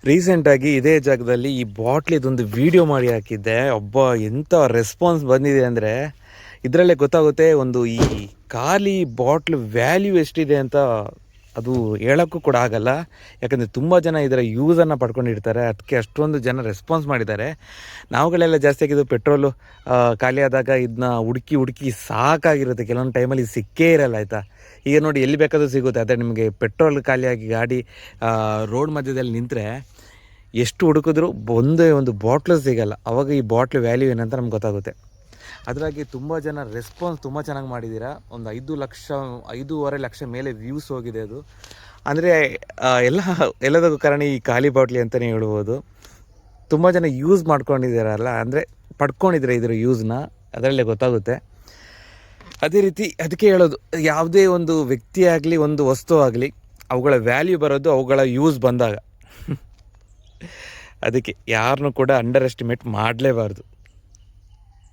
ರೀಸೆಂಟಾಗಿ ಇದೇ ಜಾಗದಲ್ಲಿ ಈ ಬಾಟ್ಲಿದೊಂದು ವಿಡಿಯೋ ಮಾಡಿ ಹಾಕಿದ್ದೆ. ಒಬ್ಬ ಎಂಥ ರೆಸ್ಪಾನ್ಸ್ ಬಂದಿದೆ ಅಂದರೆ ಇದರಲ್ಲೇ ಗೊತ್ತಾಗುತ್ತೆ ಒಂದು ಈ ಖಾಲಿ ಬಾಟ್ಲ್ ವ್ಯಾಲ್ಯೂ ಎಷ್ಟಿದೆ ಅಂತ. ಅದು ಹೇಳೋಕ್ಕೂ ಕೂಡ ಆಗಲ್ಲ, ಯಾಕಂದರೆ ತುಂಬ ಜನ ಇದರ ಯೂಸನ್ನು ಪಡ್ಕೊಂಡಿರ್ತಾರೆ. ಅದಕ್ಕೆ ಅಷ್ಟೊಂದು ಜನ ರೆಸ್ಪಾನ್ಸ್ ಮಾಡಿದ್ದಾರೆ. ನಾವುಗಳೆಲ್ಲ ಜಾಸ್ತಿ ಆಗಿದ್ದು ಪೆಟ್ರೋಲು ಖಾಲಿ ಆದಾಗ ಇದನ್ನ ಹುಡುಕಿ ಸಾಕಾಗಿರುತ್ತೆ. ಕೆಲವೊಂದು ಟೈಮಲ್ಲಿ ಸಿಕ್ಕೇ ಇರಲ್ಲ, ಆಯಿತಾ. ಈಗ ನೋಡಿ ಎಲ್ಲಿ ಬೇಕಾದರೂ ಸಿಗುತ್ತೆ. ಆದರೆ ನಿಮಗೆ ಪೆಟ್ರೋಲ್ ಖಾಲಿಯಾಗಿ ಗಾಡಿ ರೋಡ್ ಮಧ್ಯದಲ್ಲಿ ನಿಂತರೆ ಎಷ್ಟು ಹುಡುಕಿದ್ರೂ ಒಂದೇ ಒಂದು ಬಾಟ್ಲು ಸಿಗಲ್ಲ. ಆವಾಗ ಈ ಬಾಟ್ಲು ವ್ಯಾಲ್ಯೂ ಏನಂತ ನಮ್ಗೆ ಗೊತ್ತಾಗುತ್ತೆ. ಅದರಾಗಿ ತುಂಬ ಜನ ರೆಸ್ಪಾನ್ಸ್ ತುಂಬ ಚೆನ್ನಾಗಿ ಮಾಡಿದ್ದೀರಾ. ಒಂದು 5-5.5 ಲಕ್ಷ ಮೇಲೆ ವ್ಯೂಸ್ ಹೋಗಿದೆ ಅದು. ಅಂದರೆ ಎಲ್ಲದಕ್ಕೂ ಕಾರಣ ಈ ಖಾಲಿ ಬಾಟ್ಲಿ ಅಂತಲೇ ಹೇಳ್ಬೋದು. ತುಂಬ ಜನ ಯೂಸ್ ಮಾಡ್ಕೊಂಡಿದ್ದಾರಲ್ಲ, ಅಂದರೆ ಪಡ್ಕೊಂಡಿದ್ದಾರೆ ಇದರ ಯೂಸ್ನ, ಅದರಲ್ಲೇ ಗೊತ್ತಾಗುತ್ತೆ. ಅದೇ ರೀತಿ ಅದಕ್ಕೆ ಹೇಳೋದು, ಯಾವುದೇ ಒಂದು ವ್ಯಕ್ತಿ ಆಗಲಿ ಒಂದು ವಸ್ತು ಆಗಲಿ ಅವುಗಳ ವ್ಯಾಲ್ಯೂ ಬರೋದು ಅವುಗಳ ಯೂಸ್ ಬಂದಾಗ. ಅದಕ್ಕೆ ಯಾರನ್ನೂ ಕೂಡ ಅಂಡರ್ ಎಸ್ಟಿಮೇಟ್ ಮಾಡಲೇಬಾರ್ದು.